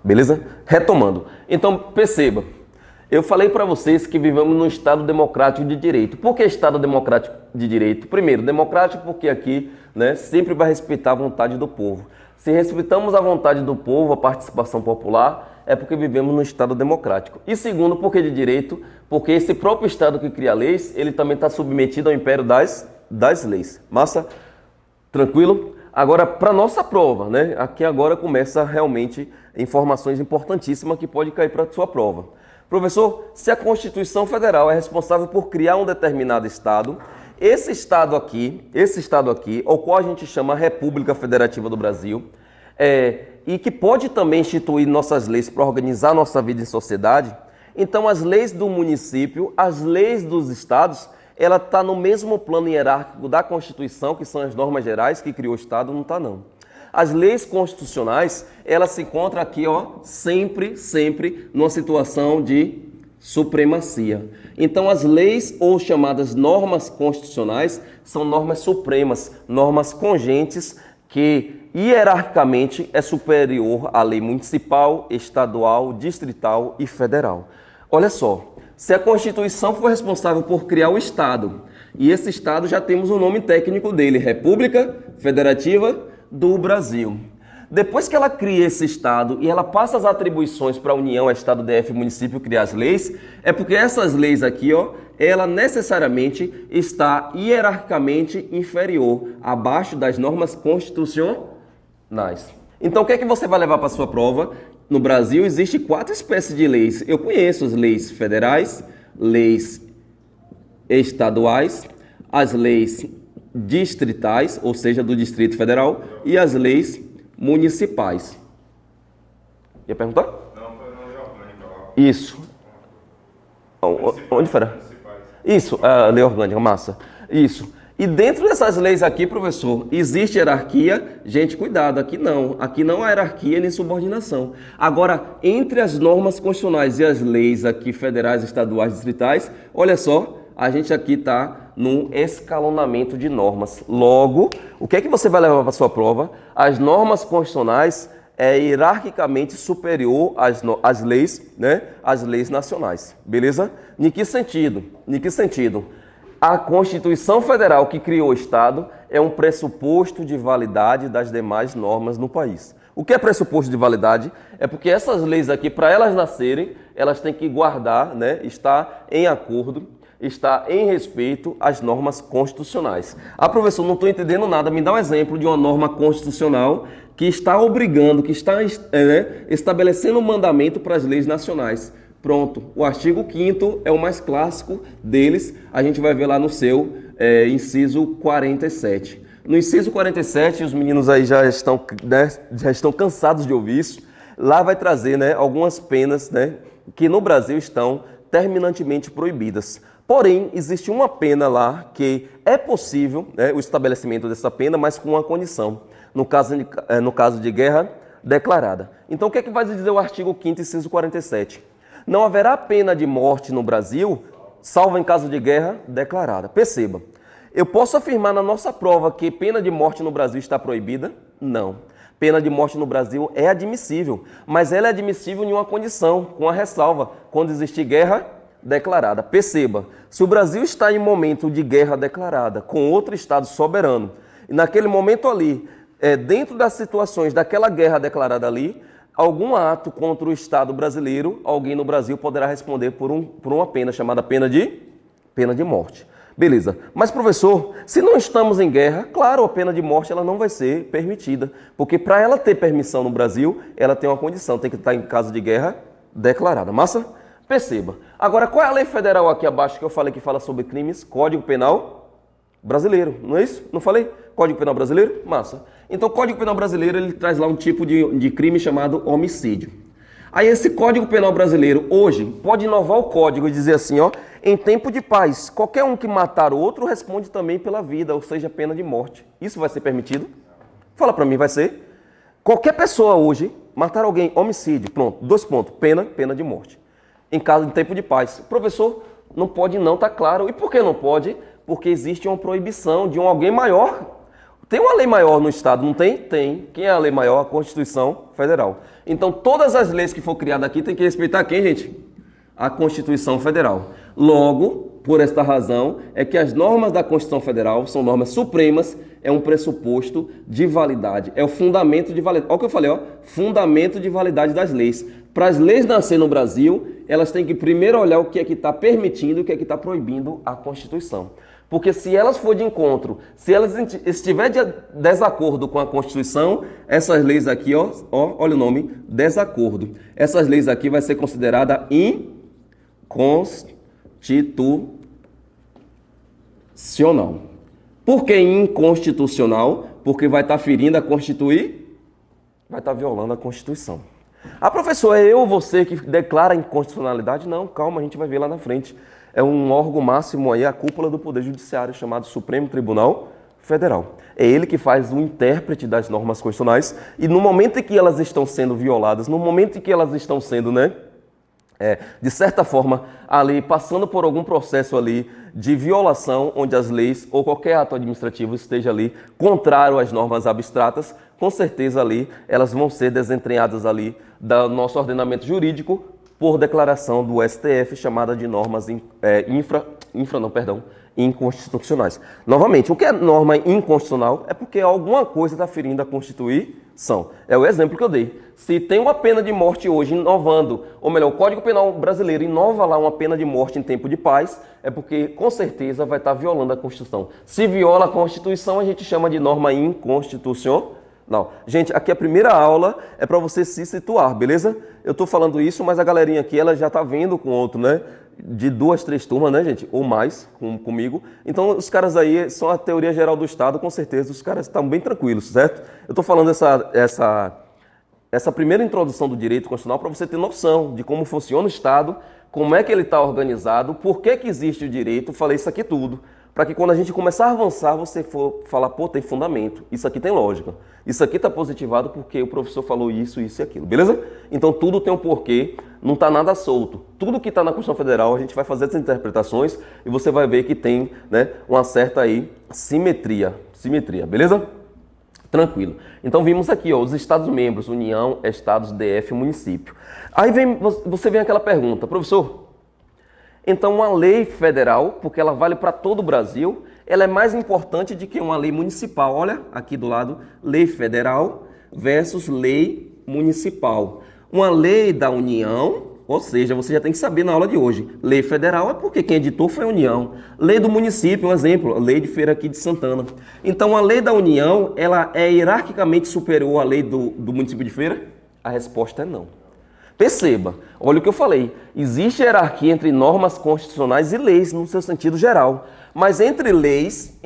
Beleza? Retomando. Então, perceba, eu falei para vocês que vivemos num Estado democrático de direito. Por que Estado democrático de direito? Primeiro, democrático porque aqui, né, sempre vai respeitar a vontade do povo. Se respeitamos a vontade do povo, a participação popular, é porque vivemos num Estado democrático. E segundo, por que de direito? Porque esse próprio Estado que cria leis, ele também está submetido ao império das leis. Massa? Tranquilo? Agora, para nossa prova, né? Aqui agora começa realmente informações importantíssimas que pode cair para a sua prova. Professor, se a Constituição Federal é responsável por criar um determinado Estado, esse Estado aqui, ao qual a gente chama República Federativa do Brasil, e que pode também instituir nossas leis para organizar nossa vida em sociedade, então as leis do município, as leis dos estados, ela está no mesmo plano hierárquico da Constituição, que são as normas gerais que criou o Estado, não está não. As leis constitucionais, elas se encontram aqui, ó, sempre numa situação de supremacia. Então as leis ou chamadas normas constitucionais são normas supremas, normas congentes que hierarquicamente é superior à lei municipal, estadual, distrital e federal. Olha só, se a Constituição for responsável por criar o Estado, e esse Estado já temos o nome técnico dele, República Federativa do Brasil. Depois que ela cria esse Estado e ela passa as atribuições para a União, Estado, DF, município criar as leis, é porque essas leis aqui, ó, ela necessariamente está hierarquicamente inferior, abaixo das normas constitucionais. Então, o que é que você vai levar para a sua prova? No Brasil, existe 4 espécies de leis. Eu conheço as leis federais, leis estaduais, as leis distritais, ou seja, do Distrito Federal, e as leis municipais. Ia perguntar? Não, foi na Lei Orgânica lá. Isso. Onde foi? Isso, a lei orgânica, massa. Isso. E dentro dessas leis aqui, professor, existe hierarquia? Gente, cuidado, aqui não há hierarquia nem subordinação. Agora, entre as normas constitucionais e as leis aqui federais, estaduais, distritais, olha só, a gente aqui está num escalonamento de normas. Logo, o que é que você vai levar para a sua prova? As normas constitucionais é hierarquicamente superior às leis, né? Às leis nacionais. Beleza? Em que sentido? Em que sentido? A Constituição Federal que criou o Estado é um pressuposto de validade das demais normas no país. O que é pressuposto de validade? É porque essas leis aqui, para elas nascerem, elas têm que guardar, né, estar em acordo, estar em respeito às normas constitucionais. Ah, professor, não estou entendendo nada. Me dá um exemplo de uma norma constitucional que está obrigando, que está estabelecendo um mandamento para as leis nacionais. Pronto, o artigo 5º é o mais clássico deles, a gente vai ver lá no seu inciso 47. No inciso 47, os meninos aí já estão cansados de ouvir isso, lá vai trazer, né, algumas penas, né, que no Brasil estão terminantemente proibidas. Porém, existe uma pena lá que é possível, né, o estabelecimento dessa pena, mas com uma condição, no caso de guerra declarada. Então, o que é que vai dizer o artigo 5º, inciso 47? Não haverá pena de morte no Brasil, salvo em caso de guerra declarada. Perceba, eu posso afirmar na nossa prova que pena de morte no Brasil está proibida? Não. Pena de morte no Brasil é admissível, mas ela é admissível em uma condição, com a ressalva, quando existir guerra declarada. Perceba, se o Brasil está em momento de guerra declarada com outro Estado soberano, e naquele momento ali, dentro das situações daquela guerra declarada ali, algum ato contra o Estado brasileiro, alguém no Brasil poderá responder por uma pena chamada pena de morte. Beleza. Mas, professor, se não estamos em guerra, claro, a pena de morte ela não vai ser permitida. Porque para ela ter permissão no Brasil, ela tem uma condição, tem que estar em caso de guerra declarada. Massa? Perceba. Agora, qual é a lei federal aqui abaixo que eu falei que fala sobre crimes? Código Penal Brasileiro, não é isso? Não falei? Código Penal Brasileiro? Massa. Então, o Código Penal Brasileiro, ele traz lá um tipo de crime chamado homicídio. Aí, esse Código Penal Brasileiro, hoje, pode inovar o código e dizer assim, ó, em tempo de paz, qualquer um que matar o outro responde também pela vida, ou seja, pena de morte. Isso vai ser permitido? Fala pra mim, vai ser? Qualquer pessoa hoje, matar alguém, homicídio, pronto, 2 pontos, pena de morte. Em tempo de paz. Professor, não pode não, tá claro. E por que não pode? Porque existe uma proibição de um alguém maior Tem uma lei maior no Estado, não tem? Tem. Quem é a lei maior? A Constituição Federal. Então, todas as leis que for criadas aqui tem que respeitar quem, gente? A Constituição Federal. Logo, por esta razão, é que as normas da Constituição Federal são normas supremas, é um pressuposto de validade, é o fundamento de validade. Olha o que eu falei, ó, fundamento de validade das leis. Para as leis nascer no Brasil, elas têm que primeiro olhar o que é que está permitindo e o que é que está proibindo a Constituição. Porque se elas for de encontro, se elas estiver de desacordo com a Constituição, essas leis aqui, ó, olha o nome, desacordo. Essas leis aqui vai ser considerada inconstitucional. Por que inconstitucional? Porque vai estar ferindo a Constituição, vai estar violando a Constituição. Ah, professor, é eu ou você que declara a inconstitucionalidade? Não, calma, a gente vai ver lá na frente. É um órgão máximo aí, a cúpula do Poder Judiciário, chamado Supremo Tribunal Federal. É ele que faz o intérprete das normas constitucionais e no momento em que elas estão sendo violadas, no momento em que elas estão sendo, de certa forma, ali, passando por algum processo ali de violação, onde as leis ou qualquer ato administrativo esteja ali contrário às normas abstratas, com certeza ali elas vão ser desentranhadas ali do nosso ordenamento jurídico por declaração do STF, chamada de normas inconstitucionais. Novamente, o que é norma inconstitucional é porque alguma coisa está ferindo a Constituição. É o exemplo que eu dei. Se tem uma pena de morte hoje inovando, ou melhor, o Código Penal brasileiro inova lá uma pena de morte em tempo de paz, é porque com certeza vai estar violando a Constituição. Se viola a Constituição, a gente chama de norma inconstitucional. Não. Gente, aqui a primeira aula é para você se situar, beleza? Eu estou falando isso, mas a galerinha aqui ela já está vendo com outro, né? De 2, 3 turmas, né, gente? Ou mais comigo. Então, os caras aí são a teoria geral do Estado, com certeza os caras estão bem tranquilos, certo? Eu estou falando essa primeira introdução do direito constitucional para você ter noção de como funciona o Estado, como é que ele está organizado, por que que existe o direito, falei isso aqui tudo. Para que quando a gente começar a avançar, você for falar, pô, tem fundamento, isso aqui tem lógica, isso aqui está positivado porque o professor falou isso, isso e aquilo, beleza? Então tudo tem um porquê, não está nada solto. Tudo que está na Constituição Federal, a gente vai fazer essas interpretações e você vai ver que tem, né, uma certa aí simetria, beleza? Tranquilo. Então vimos aqui, ó, os Estados-membros, União, Estados, DF, município. Aí você vem aquela pergunta, professor, então uma lei federal, porque ela vale para todo o Brasil, ela é mais importante do que uma lei municipal. Olha, aqui do lado, lei federal versus lei municipal. Uma lei da União, ou seja, você já tem que saber na aula de hoje, lei federal é porque quem editou foi a União. Lei do município, um exemplo, a lei de Feira aqui de Santana. Então a lei da União, ela é hierarquicamente superior à lei do município de Feira? A resposta é não. Perceba, olha o que eu falei, existe hierarquia entre normas constitucionais e leis no seu sentido geral, mas entre leis,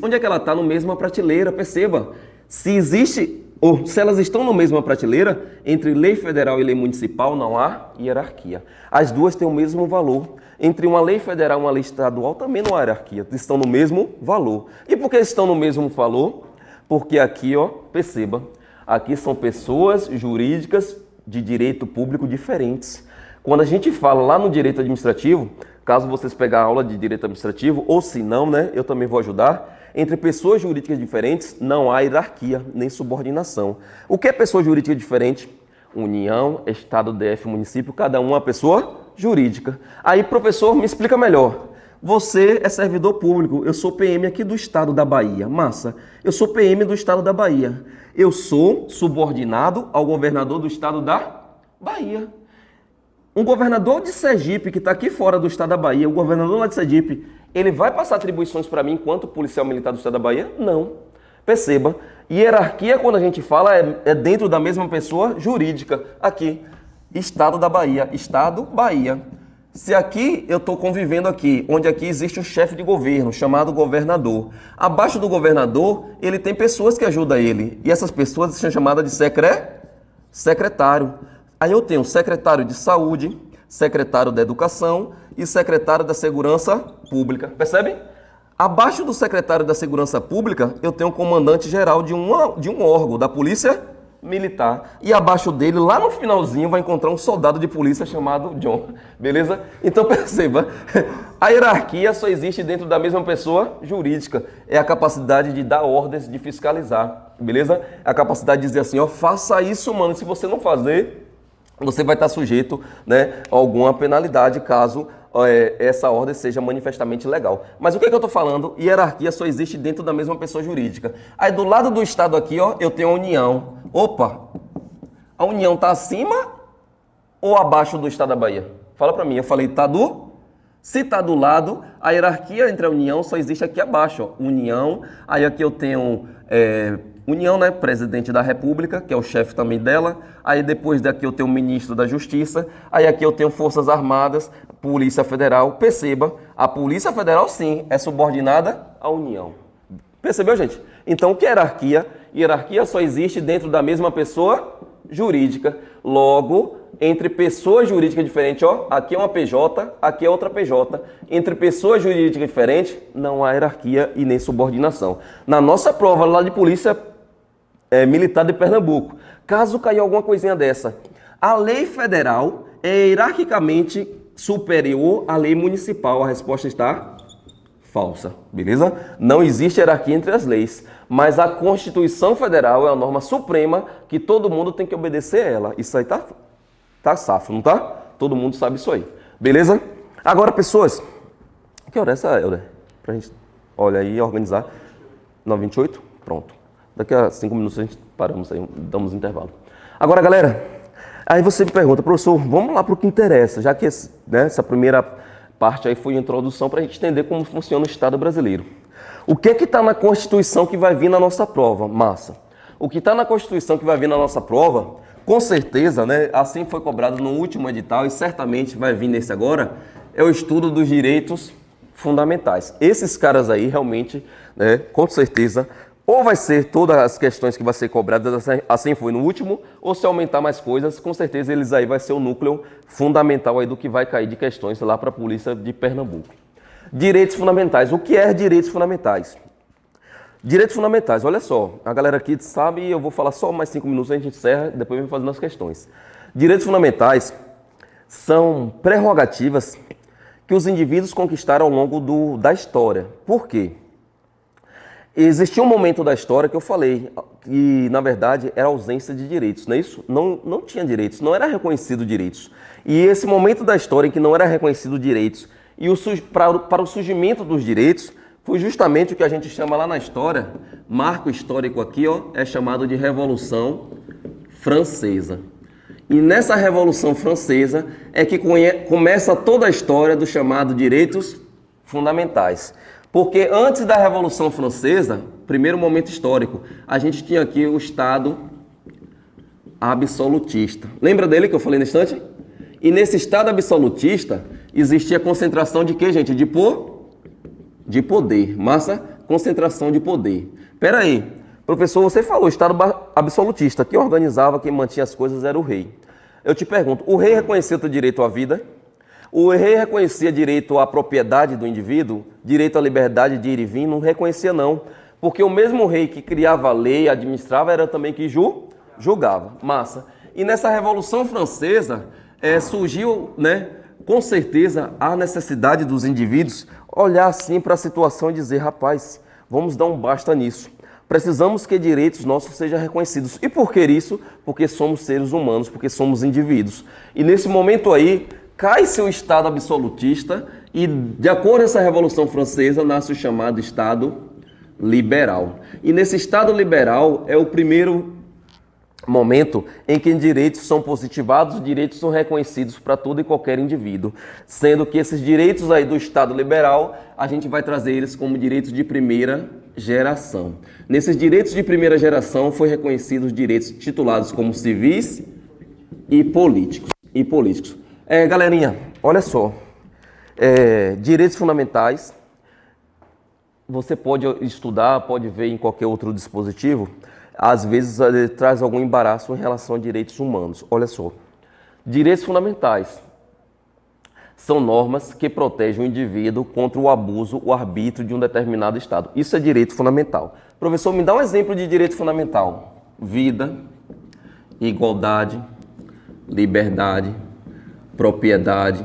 onde é que ela está? No mesma prateleira, perceba, se existe, ou se elas estão na mesma prateleira, entre lei federal e lei municipal não há hierarquia, as duas têm o mesmo valor, entre uma lei federal e uma lei estadual também não há hierarquia, estão no mesmo valor. E por que estão no mesmo valor? Porque aqui, ó, perceba, aqui são pessoas jurídicas de direito público diferentes. Quando a gente fala lá no direito administrativo, caso vocês pegarem a aula de direito administrativo, ou se não, né, eu também vou ajudar, entre pessoas jurídicas diferentes não há hierarquia nem subordinação. O que é pessoa jurídica diferente? União, Estado, DF, município, cada um é uma pessoa jurídica. Aí, professor, me explica melhor. Você é servidor público, eu sou PM aqui do Estado da Bahia. Massa, eu sou PM do Estado da Bahia. Eu sou subordinado ao governador do Estado da Bahia. Um governador de Sergipe, que está aqui fora do Estado da Bahia, o governador lá de Sergipe, ele vai passar atribuições para mim enquanto policial militar do Estado da Bahia? Não. Perceba, hierarquia, quando a gente fala, é dentro da mesma pessoa jurídica. Aqui, Estado da Bahia, Estado, Bahia. Se aqui eu estou convivendo aqui, onde aqui existe um chefe de governo, chamado governador. Abaixo do governador, ele tem pessoas que ajudam ele. E essas pessoas são chamadas de secretário. Aí eu tenho secretário de saúde, secretário da educação e secretário da segurança pública. Percebe? Abaixo do secretário da segurança pública, eu tenho um comandante geral de um órgão, da Polícia militar. E abaixo dele, lá no finalzinho, vai encontrar um soldado de polícia chamado John. Beleza? Então perceba, a hierarquia só existe dentro da mesma pessoa jurídica. É a capacidade de dar ordens, de fiscalizar. Beleza? É a capacidade de dizer assim, ó, faça isso, mano. Se você não fazer, você vai estar sujeito, né, a alguma penalidade caso essa ordem seja manifestamente legal. Mas o que é que eu estou falando? Hierarquia só existe dentro da mesma pessoa jurídica. Aí do lado do Estado aqui, ó, eu tenho a União. Opa, a União está acima ou abaixo do Estado da Bahia? Fala para mim, eu falei tá do... Se está do lado, a hierarquia entre a União só existe aqui abaixo, ó. União, aí aqui eu tenho... União, né? Presidente da República, que é o chefe também dela. Aí depois daqui eu tenho o ministro da Justiça. Aí aqui eu tenho Forças Armadas, Polícia Federal. Perceba, a Polícia Federal sim é subordinada à União. Percebeu, gente? Então o que é hierarquia? Hierarquia só existe dentro da mesma pessoa jurídica. Logo, entre pessoas jurídicas diferentes, ó, aqui é uma PJ, aqui é outra PJ. Entre pessoas jurídicas diferentes, não há hierarquia e nem subordinação. Na nossa prova lá de polícia militar de Pernambuco, caso caia alguma coisinha dessa, a lei federal é hierarquicamente superior à lei municipal. A resposta está falsa, beleza? Não existe hierarquia entre as leis, mas a Constituição Federal é a norma suprema que todo mundo tem que obedecer a ela. Isso aí tá safo, não tá? Todo mundo sabe isso aí, beleza? Agora, pessoas, que hora é essa, Helder? Pra gente, olha aí, organizar. 9h28? Pronto. Daqui a 5 minutos a gente paramos aí, damos intervalo. Agora, galera, aí você me pergunta, professor, vamos lá para o que interessa, já que essa primeira parte aí foi a introdução para a gente entender como funciona o Estado brasileiro. O que está na Constituição que vai vir na nossa prova? Massa. O que está na Constituição que vai vir na nossa prova, com certeza, né, assim foi cobrado no último edital e certamente vai vir nesse agora, é o estudo dos direitos fundamentais. Esses caras aí realmente, né, com certeza, ou vai ser todas as questões que vai ser cobradas, assim foi no último, ou se aumentar mais coisas, com certeza eles aí vai ser o núcleo fundamental aí do que vai cair de questões lá para a polícia de Pernambuco. Direitos fundamentais. O que é direitos fundamentais? Direitos fundamentais, olha só, a galera aqui sabe, eu vou falar só mais 5 minutos, a gente encerra, depois vem fazendo as questões. Direitos fundamentais são prerrogativas que os indivíduos conquistaram ao longo da história. Por quê? Existia um momento da história que eu falei que, na verdade, era ausência de direitos, não é isso? Não tinha direitos, não era reconhecido direitos. E esse momento da história em que não era reconhecido direitos e para o surgimento dos direitos foi justamente o que a gente chama lá na história, marco histórico aqui, ó, é chamado de Revolução Francesa. E nessa Revolução Francesa é que começa toda a história do chamado direitos fundamentais. Porque antes da Revolução Francesa, primeiro momento histórico, a gente tinha aqui o Estado absolutista. Lembra dele que eu falei no instante? E nesse Estado absolutista existia concentração de quê, gente? De poder. Massa? Concentração de poder. Pera aí, professor, você falou Estado absolutista. Quem organizava, quem mantinha as coisas era o rei. Eu te pergunto, o rei reconheceu o direito à vida? O rei reconhecia direito à propriedade do indivíduo, direito à liberdade de ir e vir? Não reconhecia não, porque o mesmo rei que criava a lei, administrava, era também que julgava. Massa. E nessa Revolução Francesa surgiu, né, com certeza, a necessidade dos indivíduos olhar assim para a situação e dizer, rapaz, vamos dar um basta nisso. Precisamos que direitos nossos sejam reconhecidos. E por que isso? Porque somos seres humanos, porque somos indivíduos. E nesse momento aí, cai seu Estado absolutista e, de acordo com essa Revolução Francesa, nasce o chamado Estado liberal. E nesse Estado liberal é o primeiro momento em que direitos são positivados, direitos são reconhecidos para todo e qualquer indivíduo. Sendo que esses direitos aí do Estado liberal, a gente vai trazer eles como direitos de primeira geração. Nesses direitos de primeira geração foi reconhecidos direitos titulados como civis e políticos. Galerinha, olha só, direitos fundamentais, você pode estudar, pode ver em qualquer outro dispositivo, às vezes traz algum embaraço em relação a direitos humanos. Olha só, direitos fundamentais são normas que protegem o indivíduo contra o abuso, o arbítrio de um determinado Estado. Isso é direito fundamental. Professor, me dá um exemplo de direito fundamental. Vida, igualdade, liberdade, propriedade,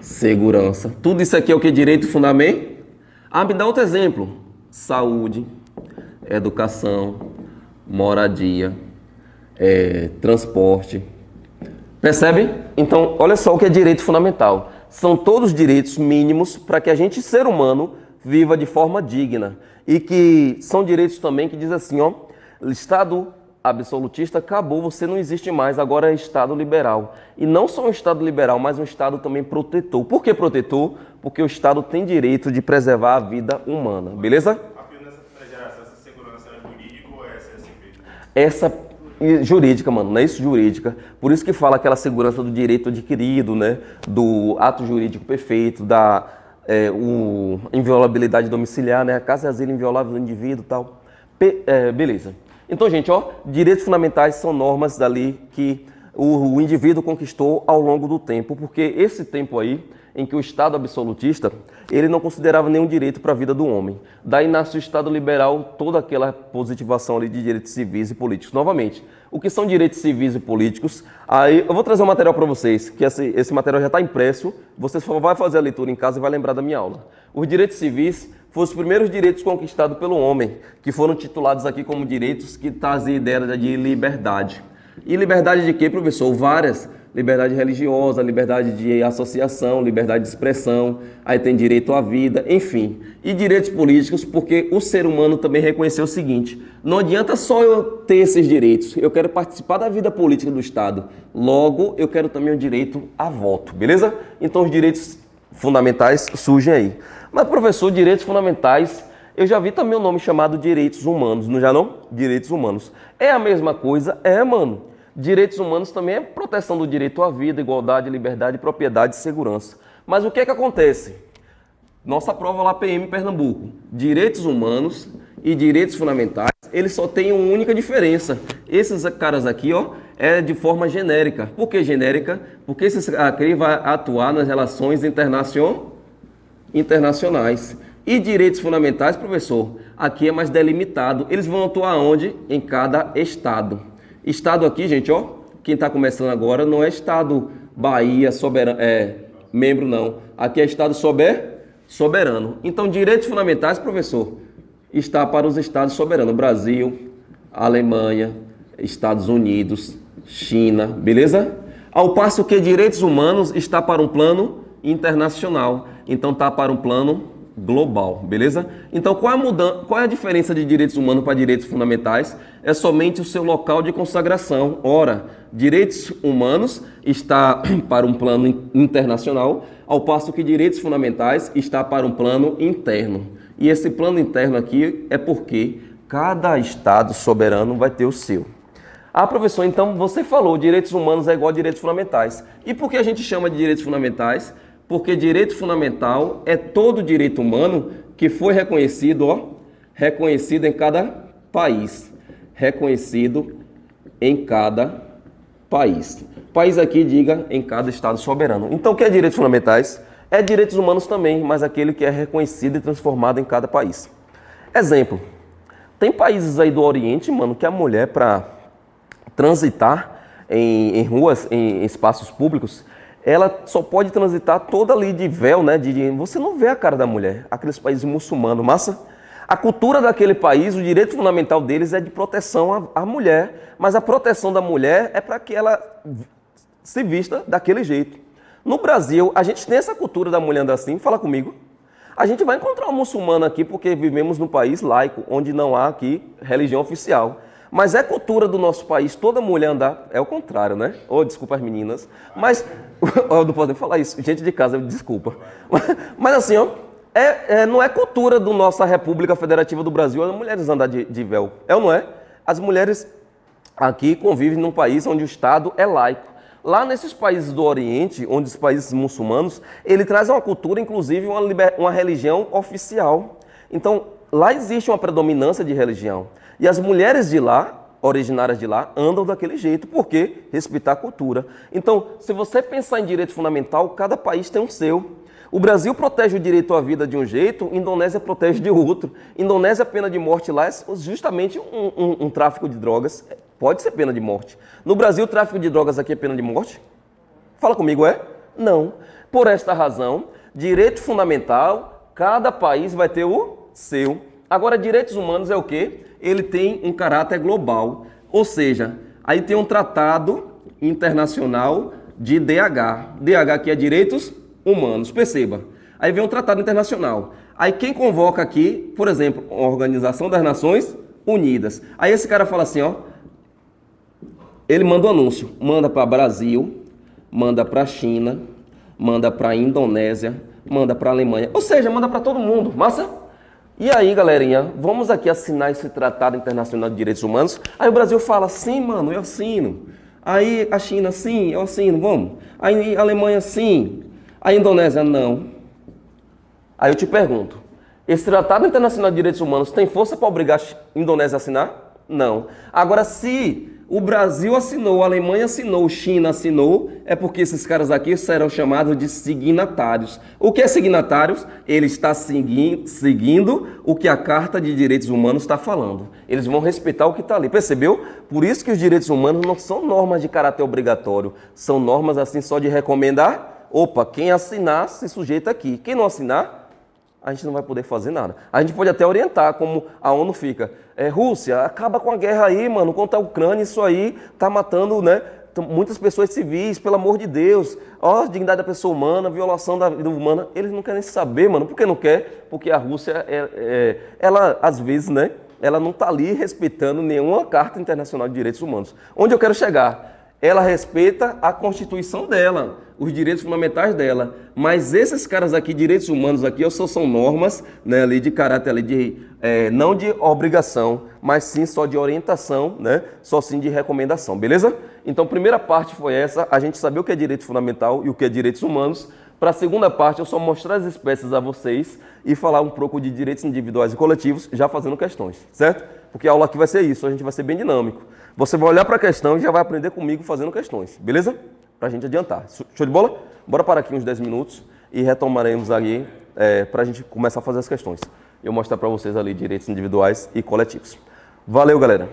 segurança. Tudo isso aqui é o que? Direito fundamental? Ah, me dá outro exemplo. Saúde, educação, moradia, transporte. Percebe? Então, olha só o que é direito fundamental. São todos direitos mínimos para que a gente, ser humano, viva de forma digna. E que são direitos também que diz assim, ó, Estado absolutista acabou, você não existe mais, agora é Estado liberal. E não só um Estado liberal, mas um Estado também protetor. Por que protetor? Porque o Estado tem direito de preservar a vida humana, beleza? Nessa geração, essa segurança é jurídica ou é CSP? Essa jurídica, mano, não é isso? Jurídica. Por isso que fala aquela segurança do direito adquirido, né? Do ato jurídico perfeito, da inviolabilidade domiciliar, né? A casa é asilo inviolável do indivíduo e tal. Beleza. Então, gente, ó, direitos fundamentais são normas dali que o indivíduo conquistou ao longo do tempo, porque esse tempo aí, em que o Estado absolutista, ele não considerava nenhum direito para a vida do homem. Daí nasce o Estado liberal, toda aquela positivação ali de direitos civis e políticos. Novamente, o que são direitos civis e políticos? Aí eu vou trazer um material para vocês, que esse material já está impresso, você só vai fazer a leitura em casa e vai lembrar da minha aula. Os direitos civis foram os primeiros direitos conquistados pelo homem, que foram titulados aqui como direitos que trazem a ideia de liberdade. E liberdade de quê, professor? Várias. Liberdade religiosa, liberdade de associação, liberdade de expressão, aí tem direito à vida, enfim. E direitos políticos, porque o ser humano também reconheceu o seguinte, não adianta só eu ter esses direitos, eu quero participar da vida política do Estado, logo eu quero também o direito a voto, beleza? Então os direitos fundamentais surgem aí. Mas, professor, direitos fundamentais, eu já vi também o nome chamado direitos humanos, não já não? Direitos humanos. É a mesma coisa? É, mano. Direitos humanos também é proteção do direito à vida, igualdade, liberdade, propriedade e segurança. Mas o que é que acontece? Nossa prova lá PM Pernambuco. Direitos humanos e direitos fundamentais, eles só têm uma única diferença. Esses caras aqui, ó, é de forma genérica. Por que genérica? Porque esses aqui vai atuar nas relações internacionais. E direitos fundamentais, professor, aqui é mais delimitado. Eles vão atuar onde? Em cada estado. Estado aqui, gente, ó, quem está começando agora não é Estado Bahia, soberano, membro não. Aqui é Estado soberano. Então, direitos fundamentais, professor, está para os Estados soberanos. Brasil, Alemanha, Estados Unidos, China, beleza? Ao passo que direitos humanos está para um plano internacional. Então, está para um plano global, beleza? Então, qual é a diferença de direitos humanos para direitos fundamentais? É somente o seu local de consagração. Ora, direitos humanos está para um plano internacional, ao passo que direitos fundamentais está para um plano interno. E esse plano interno aqui é porque cada estado soberano vai ter o seu. Ah, professor, então você falou direitos humanos é igual a direitos fundamentais. E por que a gente chama de direitos fundamentais? Porque direito fundamental é todo direito humano que foi reconhecido, ó, reconhecido em cada país. Reconhecido em cada país. País aqui, diga, em cada estado soberano. Então, o que é direitos fundamentais? É direitos humanos também, mas aquele que é reconhecido e transformado em cada país. Exemplo, tem países aí do Oriente, mano, que a mulher, para transitar em ruas, em espaços públicos, ela só pode transitar toda ali de véu, né? Você não vê a cara da mulher. Aqueles países muçulmanos, massa? A cultura daquele país, o direito fundamental deles é de proteção à mulher. Mas a proteção da mulher é para que ela se vista daquele jeito. No Brasil, a gente tem essa cultura da mulher andar assim, fala comigo. A gente vai encontrar um muçulmano aqui porque vivemos num país laico, onde não há aqui religião oficial. Mas é cultura do nosso país, toda mulher andar, é o contrário, né? Oh, desculpa as meninas, mas, não podem falar isso, gente de casa, desculpa. Mas assim, ó, não é cultura da nossa República Federativa do Brasil as mulheres andar de véu, é ou não é? As mulheres aqui convivem num país onde o Estado é laico. Lá nesses países do Oriente, onde os países muçulmanos, ele traz uma cultura, inclusive uma religião oficial. Então, lá existe uma predominância de religião. E as mulheres de lá, originárias de lá, andam daquele jeito. Por quê? Respeitar a cultura. Então, se você pensar em direito fundamental, cada país tem um seu. O Brasil protege o direito à vida de um jeito, a Indonésia protege de outro. Indonésia, a pena de morte lá é justamente um tráfico de drogas. Pode ser pena de morte. No Brasil, o tráfico de drogas aqui é pena de morte? Fala comigo, é? Não. Por esta razão, direito fundamental, cada país vai ter o seu. Agora, direitos humanos é o quê? Ele tem um caráter global. Ou seja, aí tem um tratado internacional de DH. DH que é direitos humanos. Perceba. Aí vem um tratado internacional. Aí quem convoca aqui, por exemplo, a Organização das Nações Unidas. Aí esse cara fala assim, ó. Ele manda um anúncio. Manda para Brasil, manda para China, manda para Indonésia, manda para Alemanha. Ou seja, manda para todo mundo. Massa? E aí, galerinha, vamos aqui assinar esse Tratado Internacional de Direitos Humanos. Aí o Brasil fala, sim, mano, eu assino. Aí a China, sim, eu assino, vamos. Aí a Alemanha, sim. A Indonésia, não. Aí eu te pergunto, esse Tratado Internacional de Direitos Humanos tem força para obrigar a Indonésia a assinar? Não. Agora, se o Brasil assinou, a Alemanha assinou, China assinou, é porque esses caras aqui serão chamados de signatários. O que é signatários? Ele está seguindo o que a Carta de Direitos Humanos está falando. Eles vão respeitar o que está ali, percebeu? Por isso que os direitos humanos não são normas de caráter obrigatório, são normas assim só de recomendar. Opa, quem assinar se sujeita aqui, quem não assinar, a gente não vai poder fazer nada. A gente pode até orientar como a ONU fica. Rússia, acaba com a guerra aí, mano, contra a Ucrânia, isso aí tá matando, né, muitas pessoas civis, pelo amor de Deus. Ó, dignidade da pessoa humana, violação da vida humana. Eles não querem saber, mano. Por que não quer? Porque a Rússia, ela, às vezes, né, ela não tá ali respeitando nenhuma Carta Internacional de Direitos Humanos. Onde eu quero chegar? Ela respeita a Constituição dela, os direitos fundamentais dela. Mas esses caras aqui, direitos humanos aqui, são normas, né, ali de caráter ali não de obrigação, mas sim só de orientação, né, só sim de recomendação, beleza? Então, a primeira parte foi essa, a gente saber o que é direito fundamental e o que é direitos humanos. Para a segunda parte, eu só mostrar as espécies a vocês e falar um pouco de direitos individuais e coletivos, já fazendo questões, certo? Porque a aula aqui vai ser isso, a gente vai ser bem dinâmico. Você vai olhar para a questão e já vai aprender comigo fazendo questões, beleza? Para a gente adiantar. Show de bola? Bora parar aqui uns 10 minutos e retomaremos ali para a gente começar a fazer as questões. Eu mostrar para vocês ali direitos individuais e coletivos. Valeu, galera!